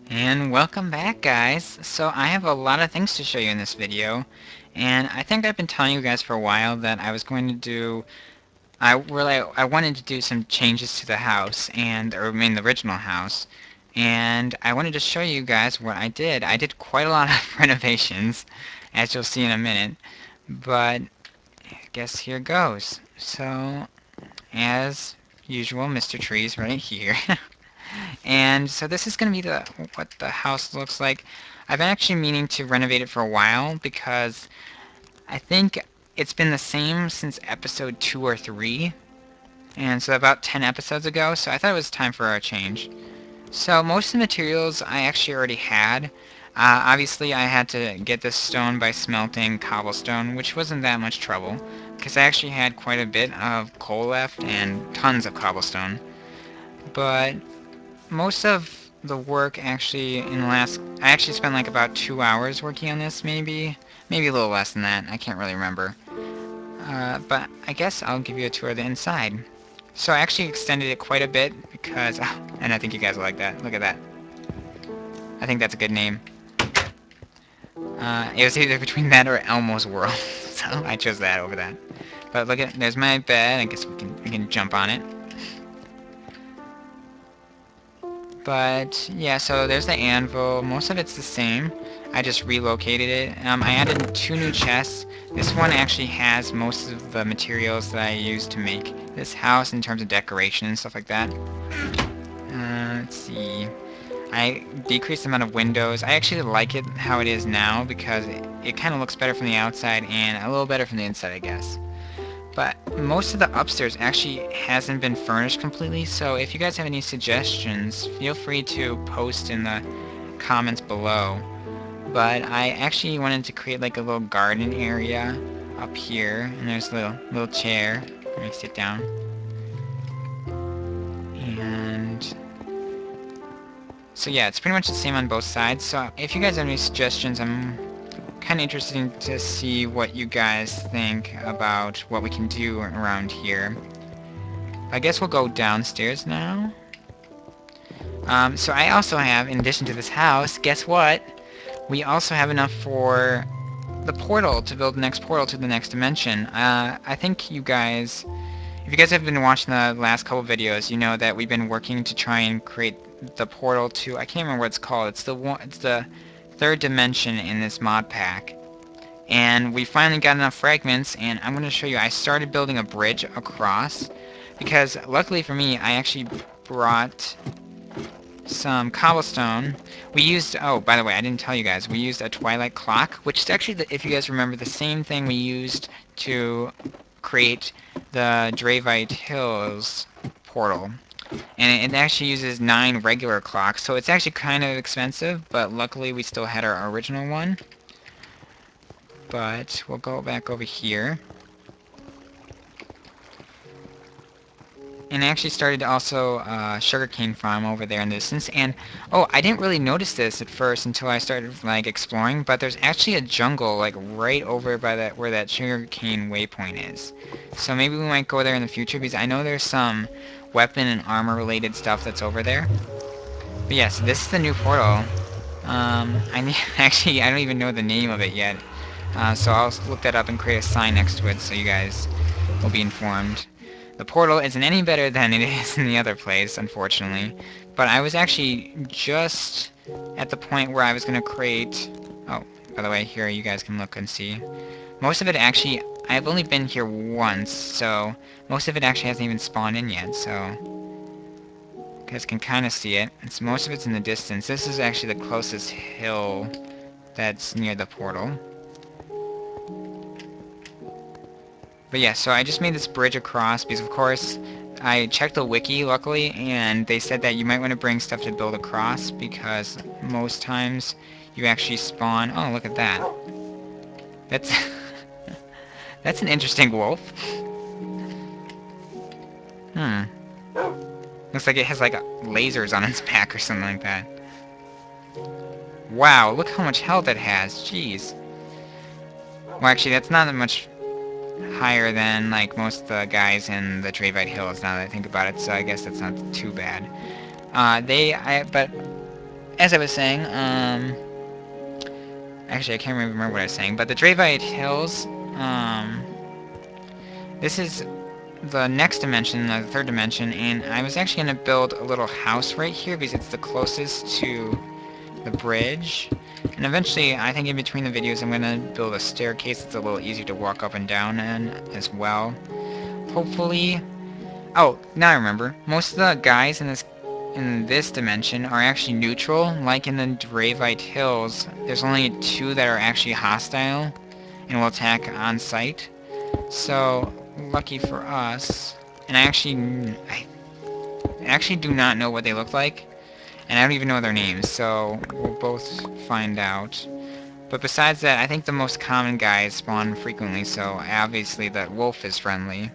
And welcome back, guys. So I have a lot of things to show you in this video, and I think I've been telling you guys for a while that I was going to do I wanted to do some changes to the house, or I mean the original house, and I wanted to show you guys what I did. I did quite a lot of renovations, as you'll see in a minute, but I guess here goes. So, as usual, Mr. Tree's right here. And so this is going to be what the house looks like. I've been actually meaning to renovate it for a while because I think it's been the same since episode 2 or 3, and so about 10 episodes ago, so I thought it was time for a change. So most of the materials I actually already had. Obviously I had to get this stone by smelting cobblestone, which wasn't that much trouble, because I actually had quite a bit of coal left and tons of cobblestone. But most of the work actually I actually spent like about 2 hours working on this, maybe a little less than that, I can't really remember. But I guess I'll give you a tour of the inside. So I actually extended it quite a bit because, and I think you guys will like that, look at that. I think that's a good name. It was either between that or Elmo's World, so I chose that over that. But look at, there's my bed, I guess we can jump on it. But yeah, so there's the anvil. Most of it's the same. I just relocated it. I added 2 new chests. This one actually has most of the materials that I used to make this house in terms of decoration and stuff like that. Let's see. I decreased the amount of windows. I actually like it how it is now because it kind of looks better from the outside and a little better from the inside, I guess. But most of the upstairs actually hasn't been furnished completely, so if you guys have any suggestions, feel free to post in the comments below. But I actually wanted to create like a little garden area up here, and there's a little chair. Let me sit down. And so yeah, it's pretty much the same on both sides. So if you guys have any suggestions, I'm kind of interested to see what you guys think about what we can do around here. I guess we'll go downstairs now. So I also have, in addition to this house, guess what? We also have enough for the portal, to build the next portal to the next dimension. I think you guys, if you guys have been watching the last couple videos, you know that we've been working to try and create the portal to, I can't remember what it's called, it's the 3rd dimension in this mod pack. And we finally got enough fragments, and I'm going to show you. I started building a bridge across, because luckily for me, I actually brought some cobblestone. We used, oh, by the way, I didn't tell you guys, we used a twilight clock, which is actually, if you guys remember, the same thing we used to create the Dravite Hills portal. And it actually uses 9 regular clocks, so it's actually kind of expensive, but luckily we still had our original one. But we'll go back over here. And I actually started also a sugarcane farm over there in the distance. And, oh, I didn't really notice this at first until I started, like, exploring, but there's actually a jungle, like, right over by that, where that sugarcane waypoint is. So maybe we might go there in the future, because I know there's some weapon and armor related stuff that's over there. But yes, this is the new portal. Actually, I don't even know the name of it yet. So I'll look that up and create a sign next to it so you guys will be informed. The portal isn't any better than it is in the other place, unfortunately. But I was actually just at the point where I was going to create... Oh, by the way, here you guys can look and see. Most of it actually... I've only been here once, so most of it actually hasn't even spawned in yet, so... You guys can kind of see it. Most of it's in the distance. This is actually the closest hill that's near the portal. But yeah, so I just made this bridge across because, of course, I checked the wiki, luckily, and they said that you might want to bring stuff to build across because most times you actually spawn... Oh, look at that. That's... That's an interesting wolf. Looks like it has, like, lasers on its back or something like that. Wow, look how much health it has. Jeez. Well, actually, that's not that much higher than, like, most of the guys in the Dravite Hills, now that I think about it, so I guess that's not too bad. But as I was saying, actually I can't remember what I was saying, but the Dravite Hills, this is the next dimension, the third dimension, and I was actually going to build a little house right here because it's the closest to the bridge. And eventually, I think in between the videos, I'm going to build a staircase that's a little easier to walk up and down in as well. Hopefully... Oh, now I remember. Most of the guys in this dimension are actually neutral. Like in the Dravite Hills, there's only 2 that are actually hostile and will attack on sight. So, lucky for us. And I actually do not know what they look like, and I don't even know their names, so we'll both find out. But besides that, I think the most common guys spawn frequently, so obviously that wolf is friendly.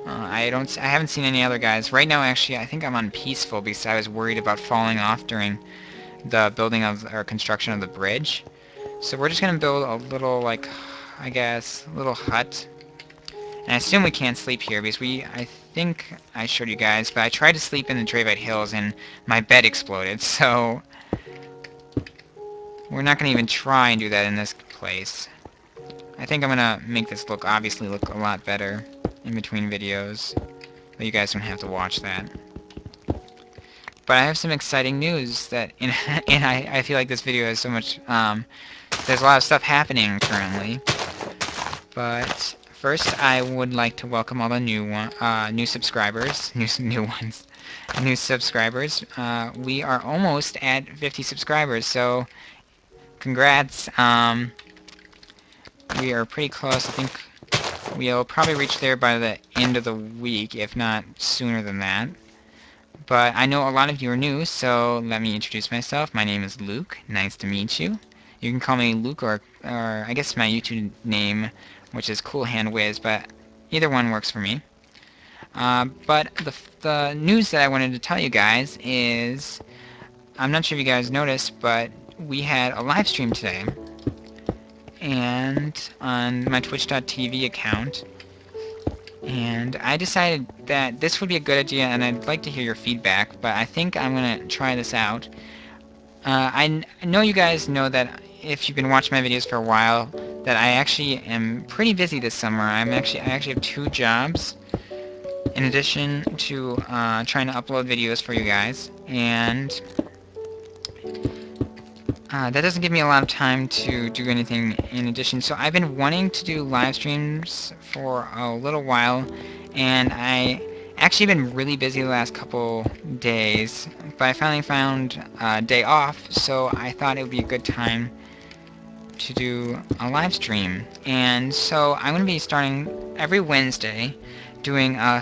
I haven't seen any other guys. Right now, actually, I think I'm on peaceful because I was worried about falling off during the building of, or construction of the bridge. So we're just gonna build a little, like, I guess, little hut. And I assume we can't sleep here because I think I showed you guys, but I tried to sleep in the Dravite Hills and my bed exploded, so we're not going to even try and do that in this place. I think I'm going to make this obviously look a lot better in between videos, but you guys don't have to watch that. But I have some exciting news that, and I feel like this video has so much, there's a lot of stuff happening currently. But first, I would like to welcome all the new subscribers, new subscribers. We are almost at 50 subscribers, so congrats. We are pretty close. I think we'll probably reach there by the end of the week, if not sooner than that. But I know a lot of you are new, so let me introduce myself. My name is Luke. Nice to meet you. You can call me Luke, or I guess my YouTube name, which is CoolHandWiz, but either one works for me. But the news that I wanted to tell you guys is, I'm not sure if you guys noticed, but we had a live stream today. And on my twitch.tv account. And I decided that this would be a good idea, and I'd like to hear your feedback, but I think I'm going to try this out. I know you guys know that if you've been watching my videos for a while, that I actually am pretty busy this summer. I actually have 2 jobs, in addition to trying to upload videos for you guys, and that doesn't give me a lot of time to do anything in addition. So I've been wanting to do live streams for a little while, and I actually been really busy the last couple days, but I finally found a day off, so I thought it would be a good time to do a live stream. And so I'm going to be starting every Wednesday doing I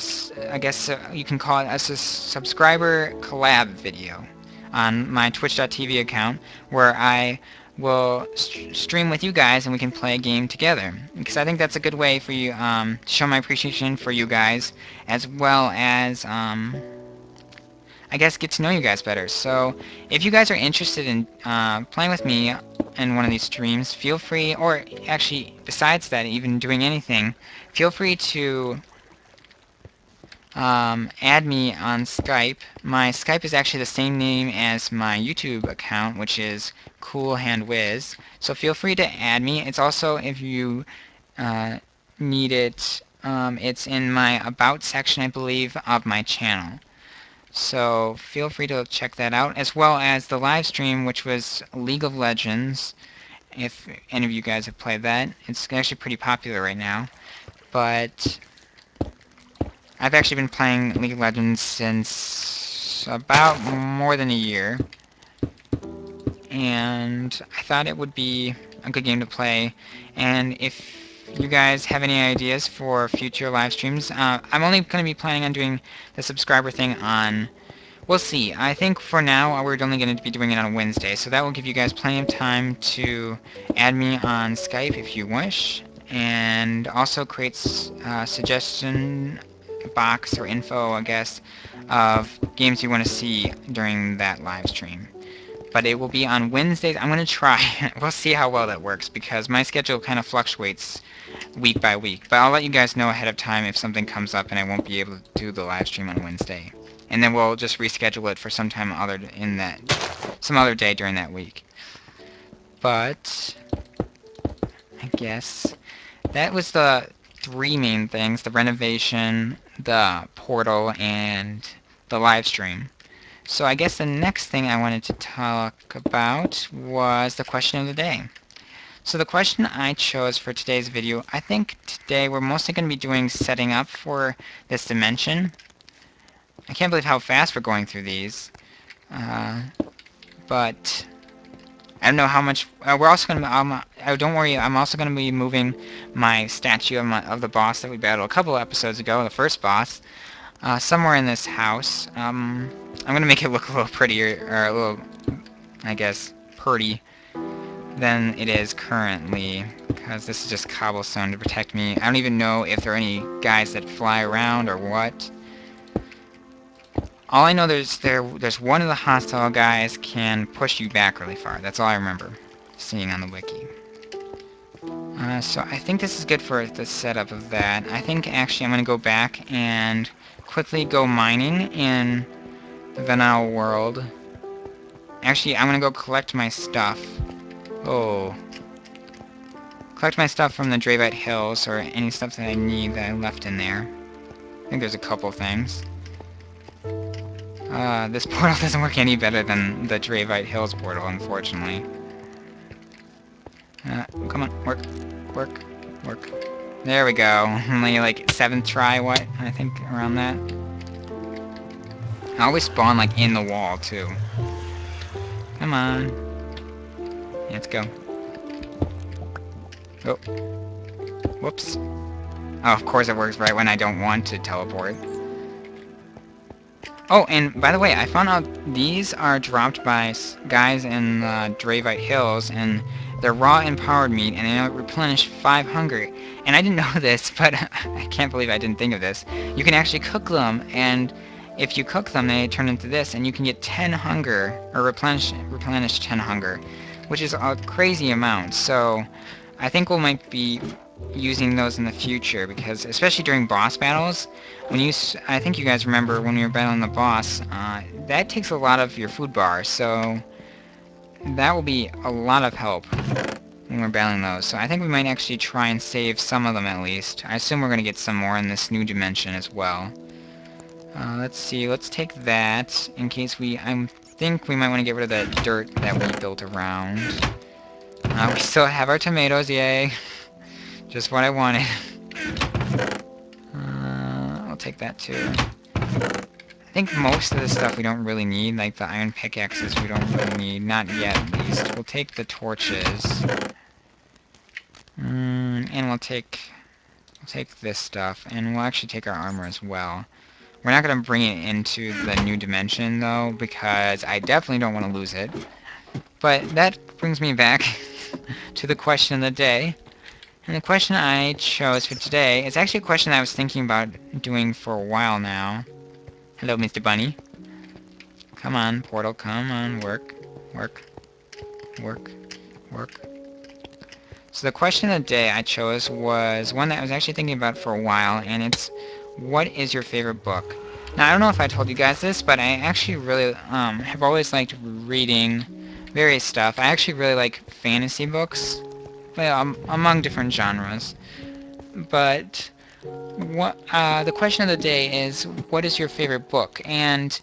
guess you can call it a subscriber collab video on my twitch.tv account, where I will stream with you guys and we can play a game together. Because I think that's a good way for you to show my appreciation for you guys, as well as I guess get to know you guys better. So if you guys are interested in playing with me in one of these streams, feel free, or actually besides that, even doing anything, feel free to add me on Skype. My Skype is actually the same name as my YouTube account, which is CoolHandWiz. So feel free to add me. It's also, if you need it, it's in my About section, I believe, of my channel. So feel free to check that out, as well as the live stream, which was League of Legends. If any of you guys have played that, it's actually pretty popular right now. But I've actually been playing League of Legends since about more than a year, and I thought it would be a good game to play. And if you guys have any ideas for future live streams, I'm only going to be planning on doing the subscriber thing on, we'll see. I think for now we're only going to be doing it on Wednesday, so that will give you guys plenty of time to add me on Skype if you wish, and also create suggestion box or info, I guess, of games you want to see during that live stream. But it will be on Wednesdays. I'm going to try. We'll see how well that works, because my schedule kind of fluctuates week by week. But I'll let you guys know ahead of time if something comes up and I won't be able to do the live stream on Wednesday. and then we'll just reschedule it for some other day during that week. But I guess that was the three main things: the renovation, the portal, and the live stream. So I guess the next thing I wanted to talk about was the question of the day. So the question I chose for today's video, I think today we're mostly going to be doing setting up for this dimension. I can't believe how fast we're going through these. But I don't know how much. We're also going to. Don't worry. I'm also going to be moving my statue of the boss that we battled a couple episodes ago, the first boss, somewhere in this house. I'm going to make it look a little prettier, or a little, I guess, pretty than it is currently, because this is just cobblestone to protect me. I don't even know if there are any guys that fly around or what. All I know there's one of the hostile guys can push you back really far. That's all I remember seeing on the wiki. So I think this is good for the setup of that. I think actually I'm going to go back and quickly go mining in the vanilla world. Actually, I'm going to go collect my stuff. Oh. Collect my stuff from the Dravite Hills, or any stuff that I need that I left in there. I think there's a couple things. This portal doesn't work any better than the Dravite Hills portal, unfortunately. Come on, work. There we go. Only like 7th try, what? I think around that. I always spawn like in the wall, too. Come on. Let's go. Oh. Whoops. Oh, of course it works right when I don't want to teleport. Oh, and by the way, I found out these are dropped by guys in the Dravite Hills, and they're raw empowered meat, and they replenish 5 hunger. And I didn't know this, but I can't believe I didn't think of this. You can actually cook them, and if you cook them, they turn into this, and you can get 10 hunger, or replenish 10 hunger, which is a crazy amount. So I think we might be using those in the future, because especially during boss battles, I think you guys remember when we were battling the boss, that takes a lot of your food bar, so that will be a lot of help when we're battling those. So I think we might actually try and save some of them at least. I assume we're going to get some more in this new dimension as well. Let's see, let's take that in case I think we might want to get rid of that dirt that we built around. We still have our tomatoes, yay. Just what I wanted. I'll take that too. I think most of the stuff we don't really need, like the iron pickaxes we don't really need. Not yet, at least. We'll take the torches. And we'll take this stuff. And we'll actually take our armor as well. We're not going to bring it into the new dimension, though, because I definitely don't want to lose it. But that brings me back to the question of the day. And the question I chose for today is actually a question I was thinking about doing for a while now. Hello, Mr. Bunny. Come on, portal, come on, work. So the question of the day I chose was one that I was actually thinking about for a while, and it's, what is your favorite book? Now, I don't know if I told you guys this, but I actually really have always liked reading various stuff. I actually really like fantasy books. Well, among different genres. But the question of the day is, what is your favorite book? And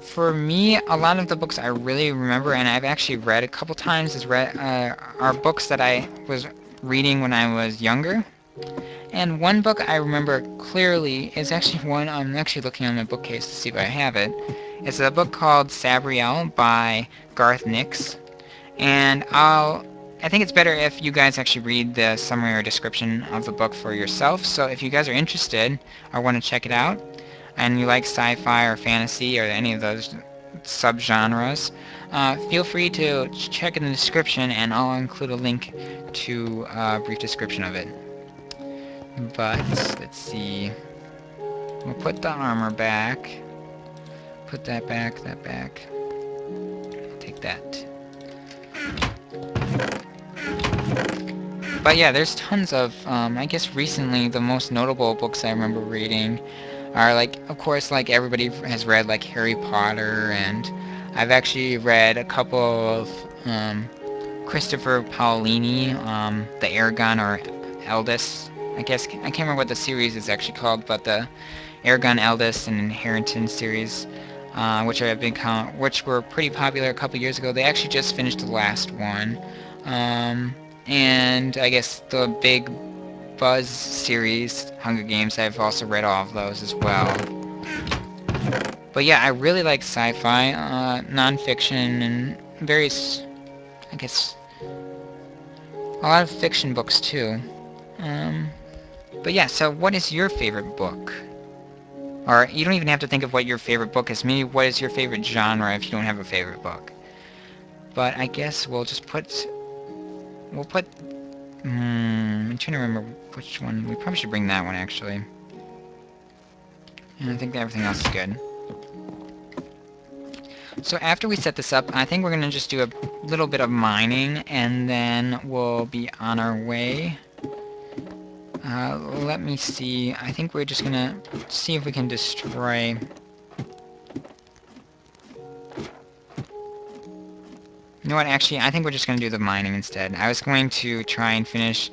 for me, a lot of the books I really remember, and I've actually read a couple times, are books that I was reading when I was younger. And one book I remember clearly is actually one I'm actually looking on my bookcase to see if I have it. It's a book called Sabriel by Garth Nix. And I think it's better if you guys actually read the summary or description of the book for yourself. So if you guys are interested or want to check it out, and you like sci-fi or fantasy or any of those subgenres, feel free to check in the description, and I'll include a link to a brief description of it. But, let's see. We'll put the armor back. Put that back, Take that. But yeah, there's tons of, I guess recently the most notable books I remember reading are like, of course, like everybody has read like Harry Potter, and I've actually read a couple of Christopher Paolini, the Aragon or Eldest. I guess I can't remember what the series is actually called, but the Aragon Eldest and Inheritance series, which were pretty popular a couple years ago. They actually just finished the last one, and I guess the big Buzz series, Hunger Games. I've also read all of those as well. But yeah, I really like sci-fi, non-fiction, and various, I guess, a lot of fiction books too. Um, but yeah, so what is your favorite book? Or you don't even have to think of what your favorite book is. Maybe what is your favorite genre if you don't have a favorite book. But I guess we'll put, I'm trying to remember which one. We probably should bring that one actually. And I think that everything else is good. So after we set this up, I think we're going to just do a little bit of mining, and then we'll be on our way. Let me see. I think we're just going to see if we can destroy... You know what, actually, I think we're just going to do the mining instead. I was going to try and finish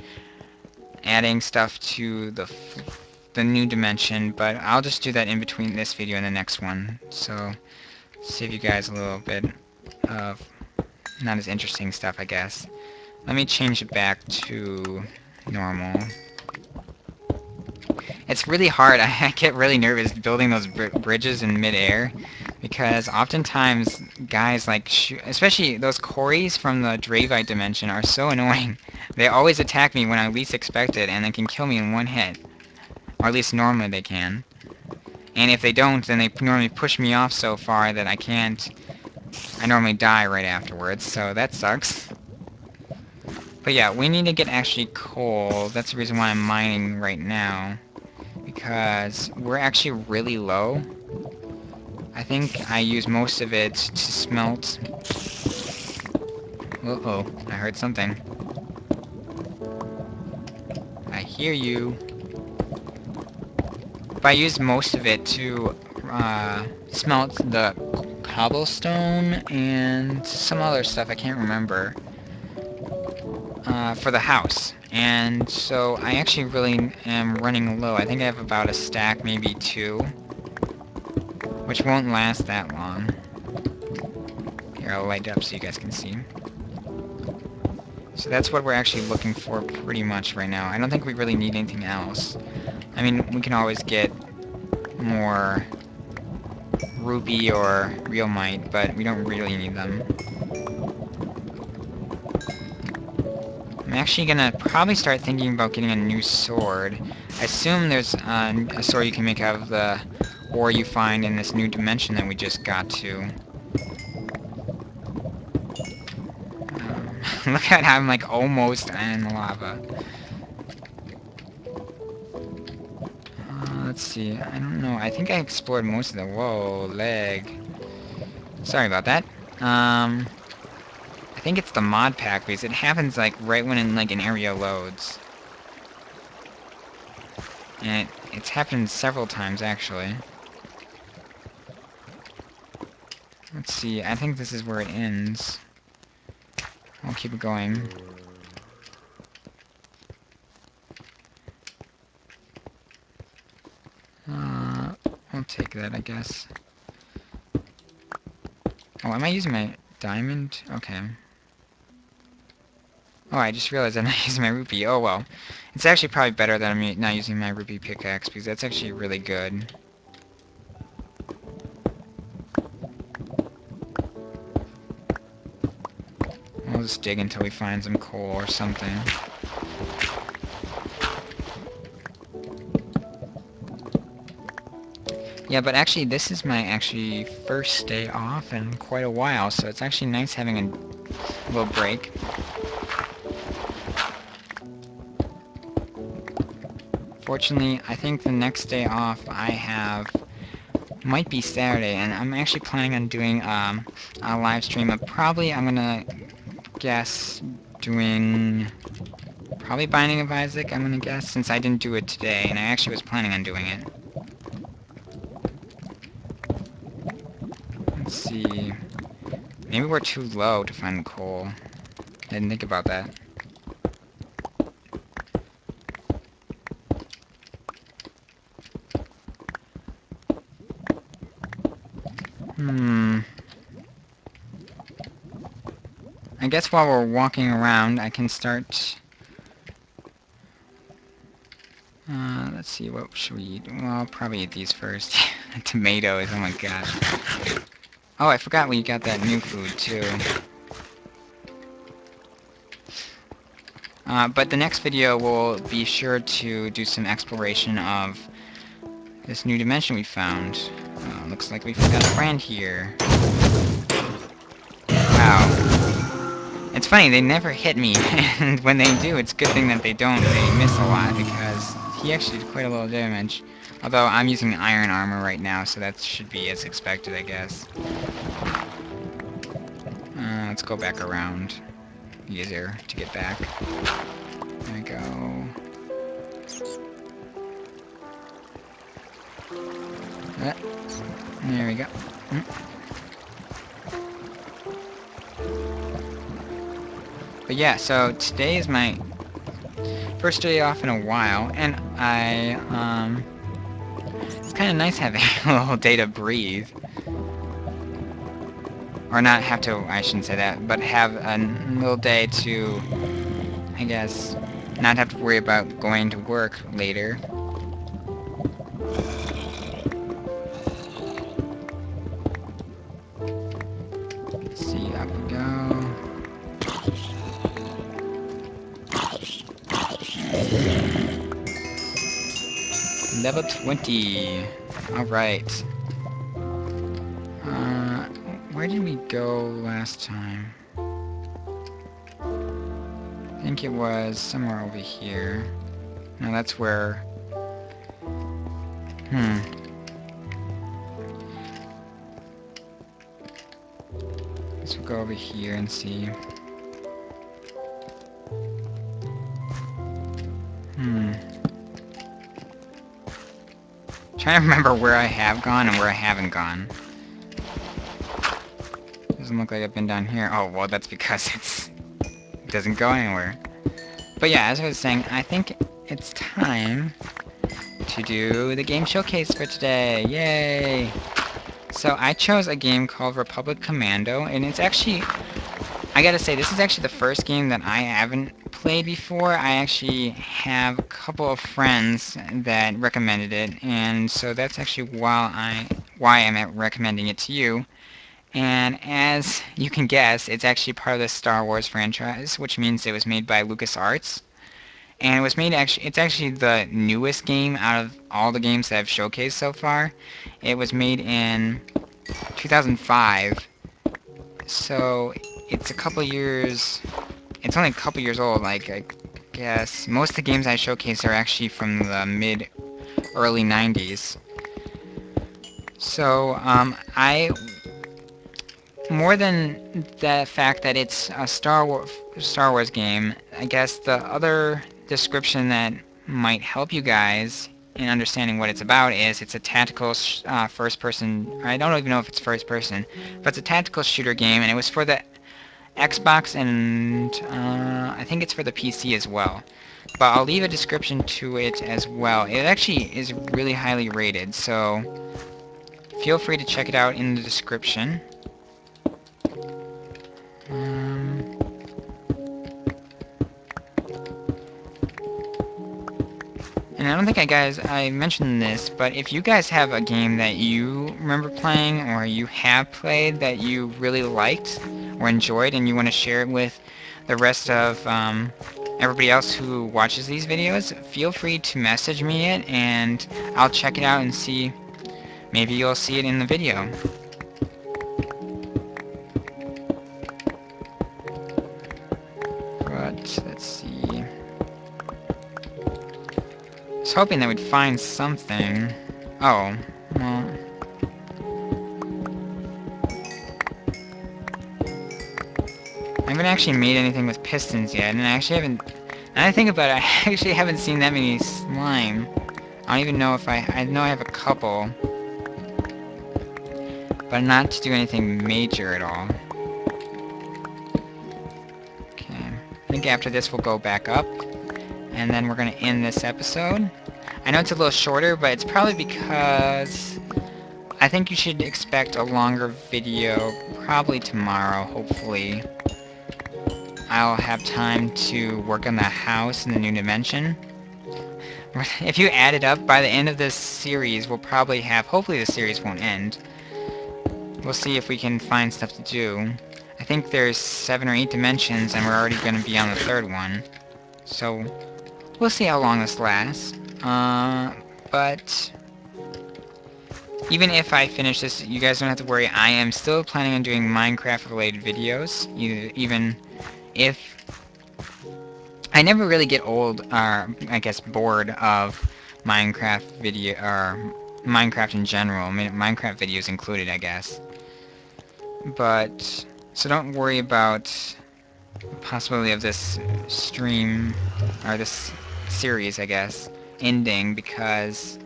adding stuff to the new dimension, but I'll just do that in between this video and the next one. So, save you guys a little bit of not as interesting stuff, I guess. Let me change it back to normal. It's really hard. I get really nervous building those bridges in midair, because oftentimes guys like especially those Corys from the Dravite dimension are so annoying. They always attack me when I least expect it, and they can kill me in one hit. Or at least normally they can. And if they don't, then they normally push me off so far that I can't... I normally die right afterwards, so that sucks. But yeah, we need to get actually coal. That's the reason why I'm mining right now. Because we're actually really low. I think I use most of it to smelt. Uh-oh, I heard something. I hear you. But I used most of it to smelt the cobblestone and some other stuff I can't remember. For the house. And so I actually really am running low. I think I have about a stack, maybe two. Which won't last that long. Here, I'll light it up so you guys can see. So that's what we're actually looking for pretty much right now. I don't think we really need anything else. I mean, we can always get more rupee or real might, but we don't really need them. I'm actually gonna probably start thinking about getting a new sword. I assume there's a sword you can make out of the ore you find in this new dimension that we just got to. Look at how I'm like almost in the lava. Let's see. I don't know. I think I explored most of the... Whoa, leg. Sorry about that. I think it's the mod pack because it happens like right when like an area loads. And it's happened several times actually. Let's see. I think this is where it ends. I'll keep it going. I'll take that, I guess. Oh, am I using my diamond? Okay. Oh, I just realized I'm not using my rupee. Oh, well. It's actually probably better that I'm not using my rupee pickaxe, because that's actually really good. We'll just dig until we find some coal or something. Yeah, but actually, this is my first day off in quite a while, so it's actually nice having a little break. Fortunately, I think the next day off I have might be Saturday, and I'm actually planning on doing a live stream of probably, I'm gonna guess, doing probably Binding of Isaac, I'm gonna guess, since I didn't do it today, and I actually was planning on doing it. see. Maybe we're too low to find the coal. I didn't think about that. I guess while we're walking around, I can start... let's see, what should we eat? Well, I'll probably eat these first. Tomatoes, oh my gosh. Oh, I forgot we got that new food, too. But the next video will be sure to do some exploration of this new dimension we found. Looks like we got a friend here. Wow. It's funny, they never hit me, and when they do, it's a good thing that they don't. They miss a lot, because he actually did quite a little damage. Although, I'm using iron armor right now, so that should be as expected, I guess. Let's go back around. Easier to get back. There we go. There we go. But yeah, so today is my first day off in a while, and it's kind of nice having a little day to breathe. Or not have to, I shouldn't say that, but have a little day to, I guess, not have to worry about going to work later. Let's see, up we go. Level 20. Alright. Where did we go last time? I think it was somewhere over here. No, that's where... Let's go over here and see. Trying to remember where I have gone and where I haven't gone. Doesn't look like I've been down here. Oh, well, that's because it doesn't go anywhere. But yeah, as I was saying, I think it's time to do the game showcase for today. Yay! So I chose a game called Republic Commando, and it's actually... I gotta say, this is actually the first game that I haven't played before. I actually have a couple of friends that recommended it, and so that's actually why I'm recommending it to you. And as you can guess, it's actually part of the Star Wars franchise, which means it was made by LucasArts. And it was made it's actually the newest game out of all the games that I've showcased so far. It was made in 2005. So it's it's only a couple years old, like, I guess. Most of the games I showcase are actually from the early 90s. So, more than the fact that it's a Star Wars game, I guess the other description that might help you guys in understanding what it's about is it's a tactical first-person... I don't even know if it's first-person, but it's a tactical shooter game, and it was for the Xbox and I think it's for the PC as well. But I'll leave a description to it as well. It actually is really highly rated, so feel free to check it out in the description. And I don't think I mentioned this, but if you guys have a game that you remember playing or you have played that you really liked or enjoyed and you want to share it with the rest of everybody else who watches these videos, feel free to message me it and I'll check it out and see. Maybe you'll see it in the video. But let's see. I was hoping that we'd find something. Oh, well. I haven't actually made anything with pistons yet, and I actually haven't... Now that I think about it, I actually haven't seen that many slime. I don't even know if I know I have a couple. but not to do anything major at all. Okay, I think after this we'll go back up, and then we're gonna end this episode. I know it's a little shorter, but it's probably because I think you should expect a longer video probably tomorrow, hopefully. I'll have time to work on the house in the new dimension. If you add it up, by the end of this series, we'll probably have... Hopefully the series won't end. We'll see if we can find stuff to do. I think there's 7 or 8 dimensions, and we're already going to be on the 3rd one. So, we'll see how long this lasts. But... even if I finish this, you guys don't have to worry. I am still planning on doing Minecraft-related videos. Even if... I never really get old, or I guess bored of Minecraft video, or Minecraft in general. I mean, Minecraft videos included, I guess. But, so don't worry about the possibility of this stream, or this series, I guess, ending, because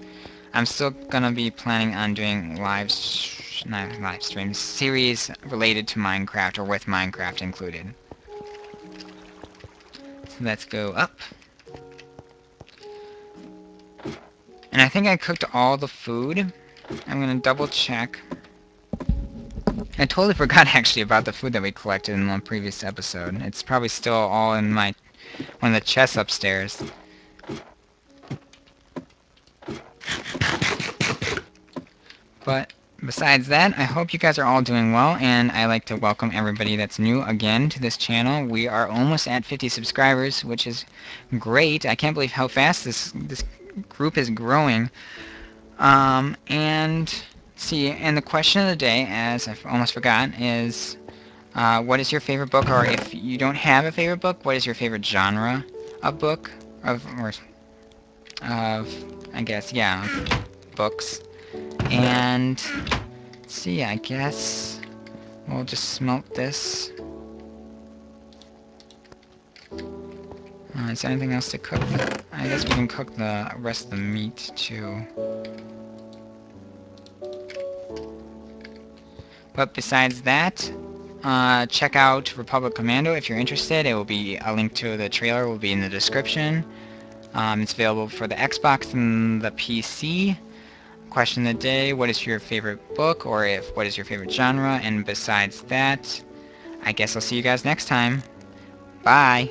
I'm still gonna be planning on doing not live streams, series related to Minecraft, or with Minecraft included. Let's go up. And I think I cooked all the food. I'm gonna double check. I totally forgot actually about the food that we collected in the previous episode. It's probably still all in one of the chests upstairs. But besides that, I hope you guys are all doing well, and I'd like to welcome everybody that's new again to this channel. We are almost at 50 subscribers, which is great. I can't believe how fast this group is growing. And see, and the question of the day, as I've almost forgotten, is what is your favorite book, or if you don't have a favorite book, what is your favorite genre of book, of I guess, yeah, books. And, let's see, I guess we'll just smelt this. Is there anything else to cook? I guess we can cook the rest of the meat, too. But besides that, check out Republic Commando if you're interested. It will be a link to the trailer will be in the description. It's available for the Xbox and the PC. Question of the day, what is your favorite book, or what is your favorite genre? And besides that, I guess I'll see you guys next time. Bye!